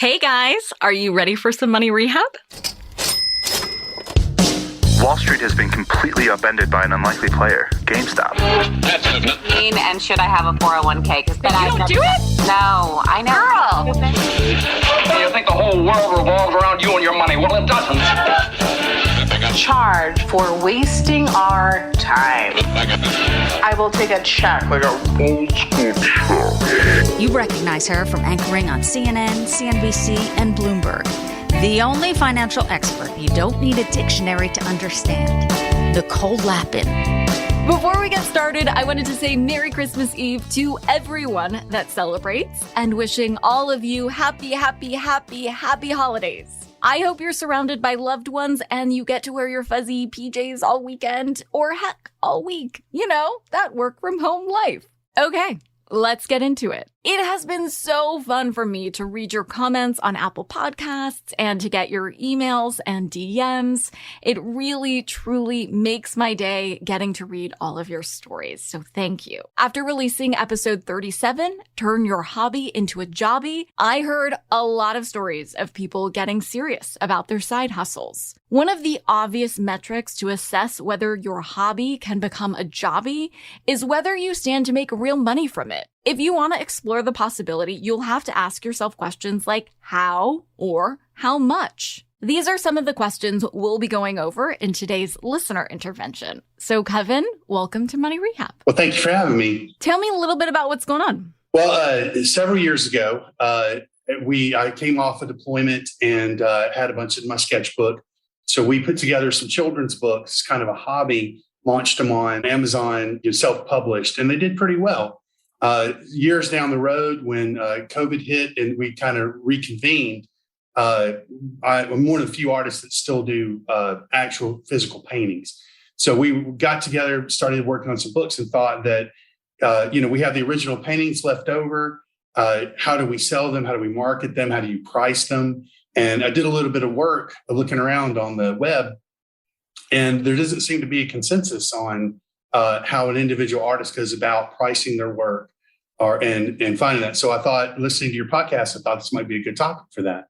Hey guys, are you ready for some money rehab? Wall Street has been completely upended by an unlikely player, GameStop. And should I have a 401k? Because You don't do it? No, I know. Girl! You think the whole world revolves around you and your money? Well, it doesn't. Charge for wasting our time. I will take a check. Like a old school check. You recognize her from anchoring on CNN, CNBC, and Bloomberg. The only financial expert you don't need a dictionary to understand. Nicole Lapin. Before we get started, I wanted to say Merry Christmas Eve to everyone that celebrates and wishing all of you happy holidays. I hope you're surrounded by loved ones and you get to wear your fuzzy PJs all weekend or heck, all week. You know, that work from home life. Okay, let's get into it. It has been so fun for me to read your comments on Apple Podcasts and to get your emails and DMs. It really, truly makes my day getting to read all of your stories. So thank you. After releasing episode 37, Turn Your Hobby into a Jobby, I heard a lot of stories of people getting serious about their side hustles. One of the obvious metrics to assess whether your hobby can become a jobby is whether you stand to make real money from it. If you want to explore the possibility, you'll have to ask yourself questions like how or how much. These are some of the questions we'll be going over in today's listener intervention. So, Kevin, welcome to Money Rehab. Well, thank you for having me. Tell me a little bit about what's going on. Well, several years ago, I came off a deployment and had a bunch of my sketchbook. So we put together some children's books, kind of a hobby, launched them on Amazon, self-published, and they did pretty well. Years down the road, when COVID hit and we kind of reconvened, I'm one of the few artists that still do actual physical paintings. So we got together, started working on some books, and thought that we have the original paintings left over. How do we sell them? How do we market them? How do you price them? And I did a little bit of work looking around on the web, and there doesn't seem to be a consensus on how an individual artist goes about pricing their work and finding that. So I thought, listening to your podcast, I thought this might be a good topic for that.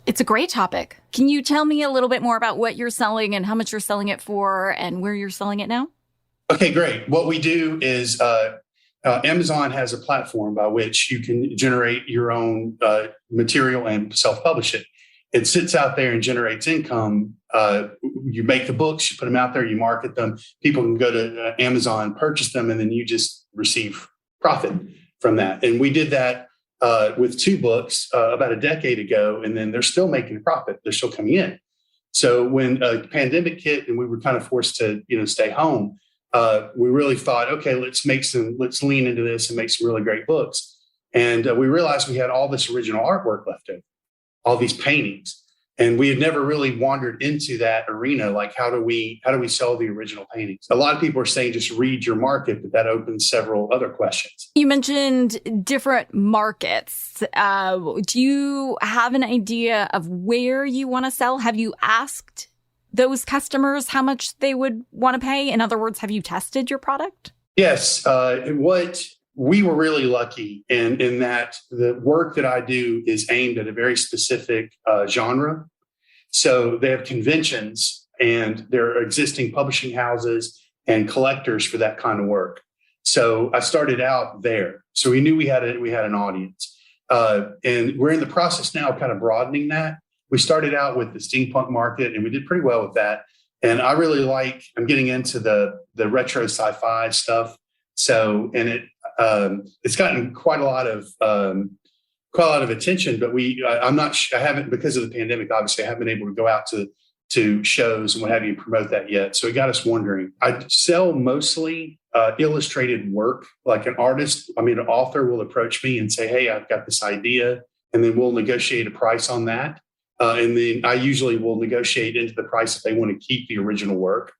It's a great topic. Can you tell me a little bit more about what you're selling and how much you're selling it for and where you're selling it now? Okay, great. What we do is Amazon has a platform by which you can generate your own material and self-publish it. It sits out there and generates income. You make the books, you put them out there, you market them. People can go to Amazon, purchase them, and then you just receive profit from that. And we did that with 2 books about a decade ago, and then they're still making a profit. They're still coming in. So when the pandemic hit and we were kind of forced to, stay home, we really thought, okay, let's lean into this and make some really great books. And we realized we had all this original artwork left over, all these paintings. And we had never really wandered into that arena. Like, how do we sell the original paintings? A lot of people are saying just read your market, but that opens several other questions. You mentioned different markets. Do you have an idea of where you want to sell? Have you asked those customers how much they would want to pay? In other words, have you tested your product? Yes. We were really lucky in that the work that I do is aimed at a very specific genre. So they have conventions and there are existing publishing houses and collectors for that kind of work. So I started out there. So we knew we had an audience. And we're in the process now of kind of broadening that. We started out with the steampunk market and we did pretty well with that. And I really I'm getting into the retro sci-fi stuff. So, and it's gotten quite a lot of attention, but I haven't, because of the pandemic, obviously I haven't been able to go out to shows and what have you, promote that yet. So it got us wondering. I sell mostly illustrated work. Like an author will approach me and say, hey, I've got this idea, and then we'll negotiate a price on that. And then I usually will negotiate into the price if they want to keep the original work.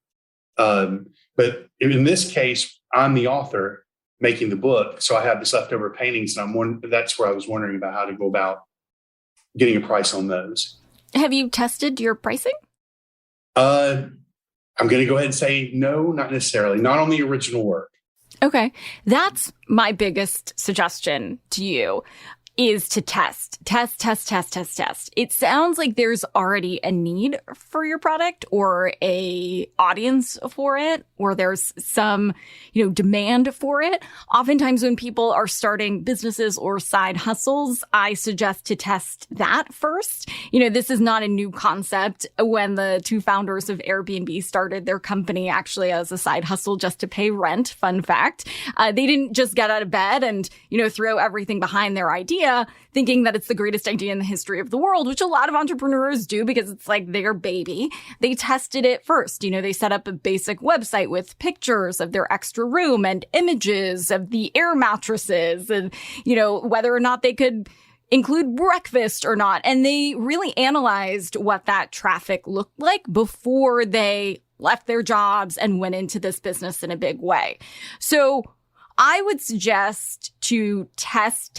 But in this case, I'm the author making the book. So I have this leftover paintings, and that's where I was wondering about how to go about getting a price on those. Have you tested your pricing? I'm going to go ahead and say no, not necessarily. Not on the original work. Okay. That's my biggest suggestion to you. is to test. It sounds like there's already a need for your product or a audience for it, or there's some, demand for it. Oftentimes when people are starting businesses or side hustles, I suggest to test that first. This is not a new concept. When the two founders of Airbnb started their company actually as a side hustle just to pay rent, fun fact, they didn't just get out of bed and, throw everything behind their idea, thinking that it's the greatest idea in the history of the world, which a lot of entrepreneurs do because it's like their baby. They tested it first. They set up a basic website with pictures of their extra room and images of the air mattresses and, whether or not they could include breakfast or not. And they really analyzed what that traffic looked like before they left their jobs and went into this business in a big way. So I would suggest to test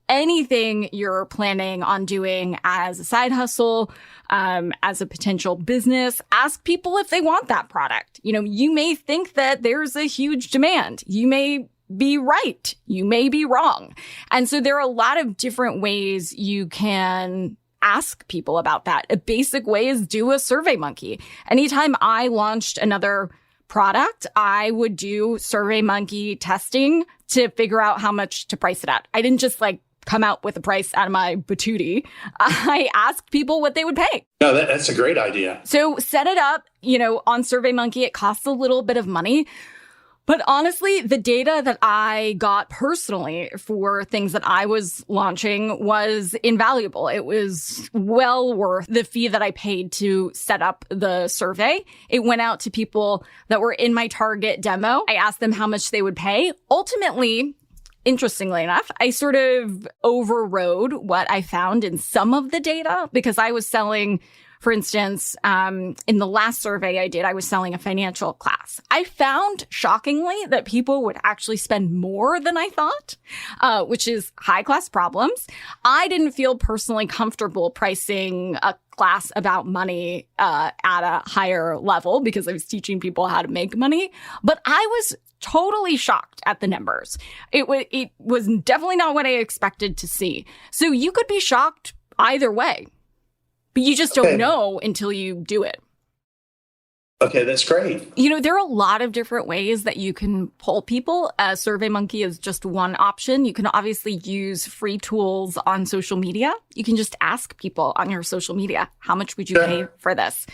anything you're planning on doing as a side hustle, as a potential business. Ask people if they want that product. You may think that there's a huge demand. You may be right. You may be wrong. And so there are a lot of different ways you can ask people about that. A basic way is do a SurveyMonkey. Anytime I launched another product, I would do SurveyMonkey testing to figure out how much to price it at. I didn't just come out with a price out of my patootie. I asked people what they would pay. No, that's a great idea. So set it up, on SurveyMonkey. It costs a little bit of money. But honestly, the data that I got personally for things that I was launching was invaluable. It was well worth the fee that I paid to set up the survey. It went out to people that were in my target demo. I asked them how much they would pay. Ultimately, interestingly enough, I sort of overrode what I found in some of the data because I was selling, for instance, in the last survey I did, I was selling a financial class. I found, shockingly, that people would actually spend more than I thought, which is high-class problems. I didn't feel personally comfortable pricing a class about money at a higher level because I was teaching people how to make money. But I was totally shocked at the numbers. It was definitely not what I expected to see. So you could be shocked either way. But you just don't know until you do it. Okay, that's great. There are a lot of different ways that you can poll people. SurveyMonkey is just one option. You can obviously use free tools on social media. You can just ask people on your social media, how much would you pay for this?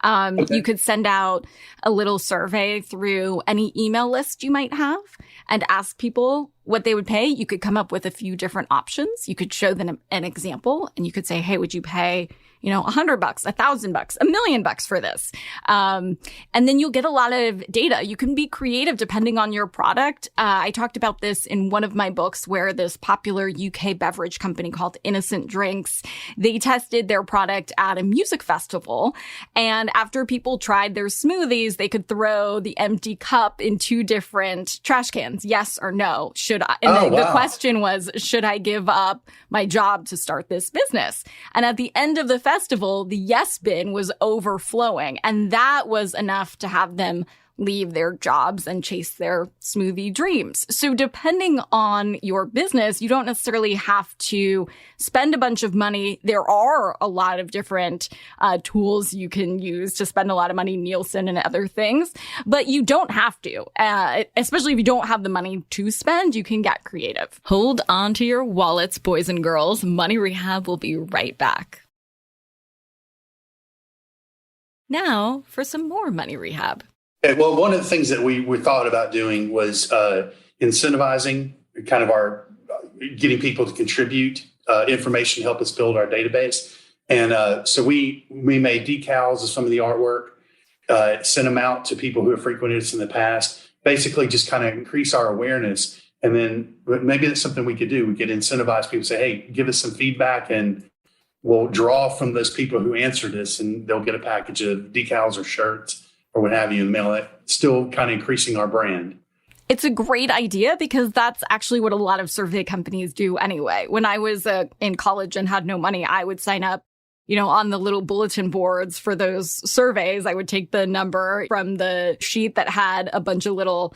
You could send out a little survey through any email list you might have and ask people what they would pay. You could come up with a few different options. You could show them an example and you could say, hey, would you pay $100, $1,000, $1 million for this. And then you'll get a lot of data. You can be creative depending on your product. I talked about this in one of my books where this popular UK beverage company called Innocent Drinks, they tested their product at a music festival. And after people tried their smoothies, they could throw the empty cup in 2 different trash cans. Yes or no. Should I? And the question was, should I give up my job to start this business? And at the end of the festival, the yes bin was overflowing. And that was enough to have them leave their jobs and chase their smoothie dreams. So depending on your business, you don't necessarily have to spend a bunch of money. There are a lot of different tools you can use to spend a lot of money, Nielsen and other things, but you don't have to. Especially if you don't have the money to spend, you can get creative. Hold on to your wallets, boys and girls. Money Rehab will be right back. Now for some more Money Rehab. Okay, well, one of the things that we thought about doing was incentivizing kind of our getting people to contribute information to help us build our database. And so we made decals of some of the artwork, sent them out to people who have frequented us in the past, basically just kind of increase our awareness. And then maybe that's something we could do. We could incentivize people, say, hey, give us some feedback and we'll draw from those people who answered us and they'll get a package of decals or shirts or what have you in the mail. That's still kind of increasing our brand. It's a great idea because that's actually what a lot of survey companies do anyway. When I was in college and had no money, I would sign up, on the little bulletin boards for those surveys, I would take the number from the sheet that had a bunch of little,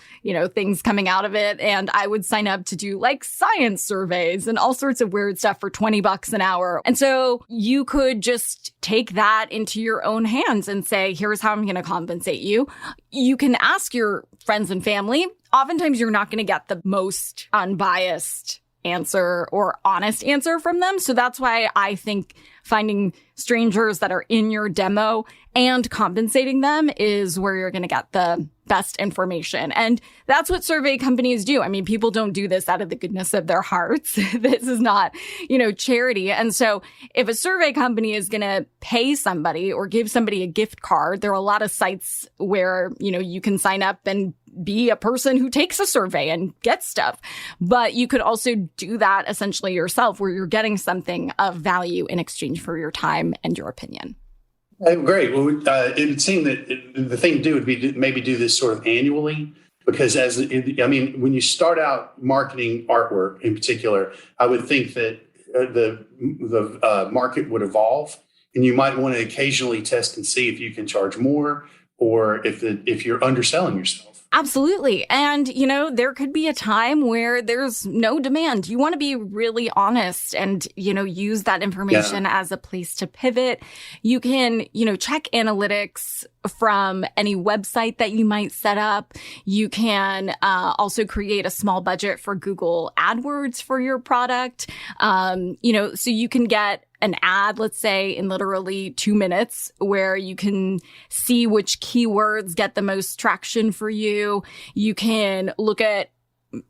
things coming out of it. And I would sign up to do like science surveys and all sorts of weird stuff for $20 an hour. And so you could just take that into your own hands and say, here's how I'm going to compensate you. You can ask your friends and family. Oftentimes you're not going to get the most unbiased answer or honest answer from them. So that's why I think finding strangers that are in your demo and compensating them is where you're going to get the best information. And that's what survey companies do. I mean, people don't do this out of the goodness of their hearts. This is not, charity. And so if a survey company is going to pay somebody or give somebody a gift card, there are a lot of sites where, you can sign up and be a person who takes a survey and gets stuff. But you could also do that essentially yourself, where you're getting something of value in exchange for your time and your opinion. Great. Well, it would seem that the thing to do would be to maybe do this sort of annually, because when you start out marketing artwork in particular, I would think that the market would evolve, and you might want to occasionally test and see if you can charge more or if you're underselling yourself. Absolutely. And, there could be a time where there's no demand. You want to be really honest and, use that information as a place to pivot. You can, check analytics from any website that you might set up. You can also create a small budget for Google AdWords for your product. So you can get an ad, let's say, in literally 2 minutes, where you can see which keywords get the most traction for you. You can look at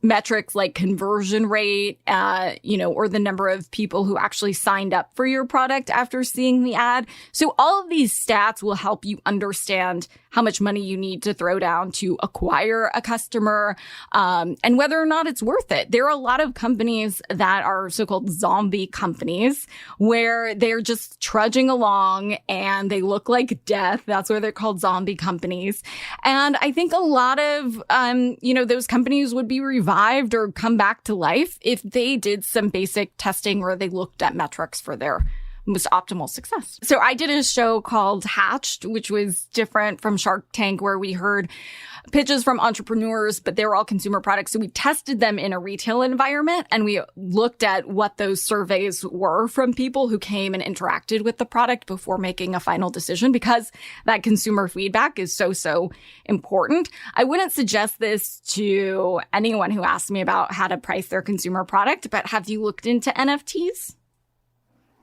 metrics like conversion rate, or the number of people who actually signed up for your product after seeing the ad. So all of these stats will help you understand how much money you need to throw down to acquire a customer, and whether or not it's worth it. There are a lot of companies that are so-called zombie companies, where they're just trudging along and they look like death. That's why they're called zombie companies. And I think a lot of, those companies would be revived or come back to life if they did some basic testing where they looked at metrics for their most optimal success. So I did a show called Hatched, which was different from Shark Tank, where we heard pitches from entrepreneurs, but they were all consumer products. So we tested them in a retail environment, and we looked at what those surveys were from people who came and interacted with the product before making a final decision, because that consumer feedback is so important. I wouldn't suggest this to anyone who asked me about how to price their consumer product, but have you looked into NFTs?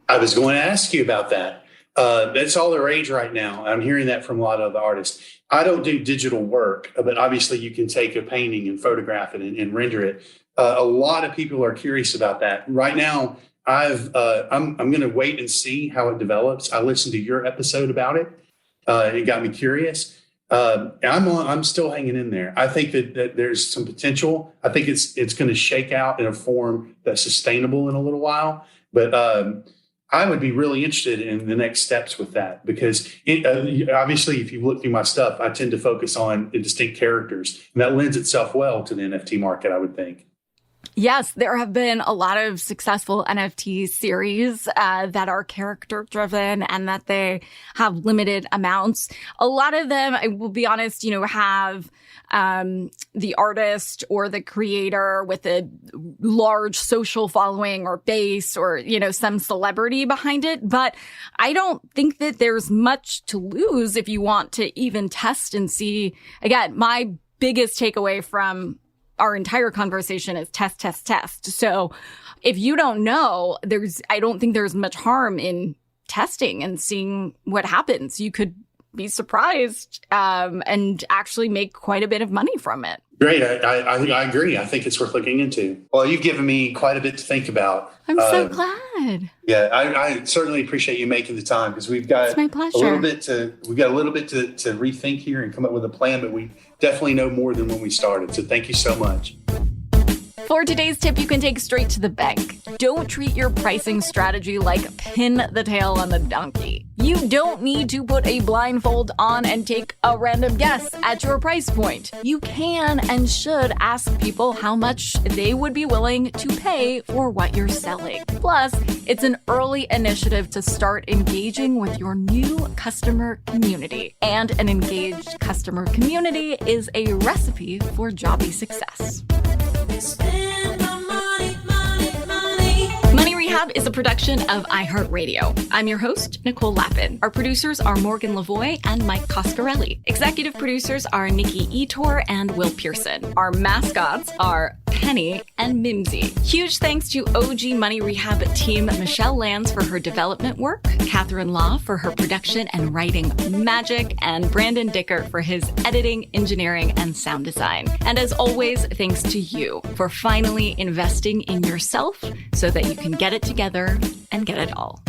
I was going to ask you about that. That's all the rage right now. I'm hearing that from a lot of the artists. I don't do digital work, but obviously you can take a painting and photograph it and render it. A lot of people are curious about that. Right now, I'm going to wait and see how it develops. I listened to your episode about it. It got me curious. I'm still hanging in there. I think that there's some potential. I think it's going to shake out in a form that's sustainable in a little while. But I would be really interested in the next steps with that, because obviously, if you look through my stuff, I tend to focus on the distinct characters, and that lends itself well to the NFT market, I would think. Yes, there have been a lot of successful NFT series that are character driven and that they have limited amounts. A lot of them, I will be honest, have the artist or the creator with a large social following or base or, some celebrity behind it. But I don't think that there's much to lose if you want to even test and see. Again, my biggest takeaway from our entire conversation is test. So if you don't know, I don't think there's much harm in testing and seeing what happens. You could be surprised and actually make quite a bit of money from it. Great. I agree. I think it's worth looking into. Well, you've given me quite a bit to think about. I'm so glad. Yeah, I certainly appreciate you making the time, because we've got a little bit to rethink here and come up with a plan, but we definitely know more than when we started. So thank you so much. For today's tip, you can take straight to the bank. Don't treat your pricing strategy like pin the tail on the donkey. You don't need to put a blindfold on and take a random guess at your price point. You can and should ask people how much they would be willing to pay for what you're selling. Plus, it's an early initiative to start engaging with your new customer community. And an engaged customer community is a recipe for Jobby success. Money Rehab is a production of iHeartRadio. I'm your host, Nicole Lappin. Our producers are Morgan Lavoie and Mike Coscarelli. Executive producers are Nikki Etor and Will Pearson. Our mascots are Penny and Mimsy. Huge thanks to OG Money Rehab team Michelle Lands for her development work, Catherine Law for her production and writing magic, and Brandon Dicker for his editing, engineering, and sound design. And as always, thanks to you for finally investing in yourself so that you can get it together and get it all.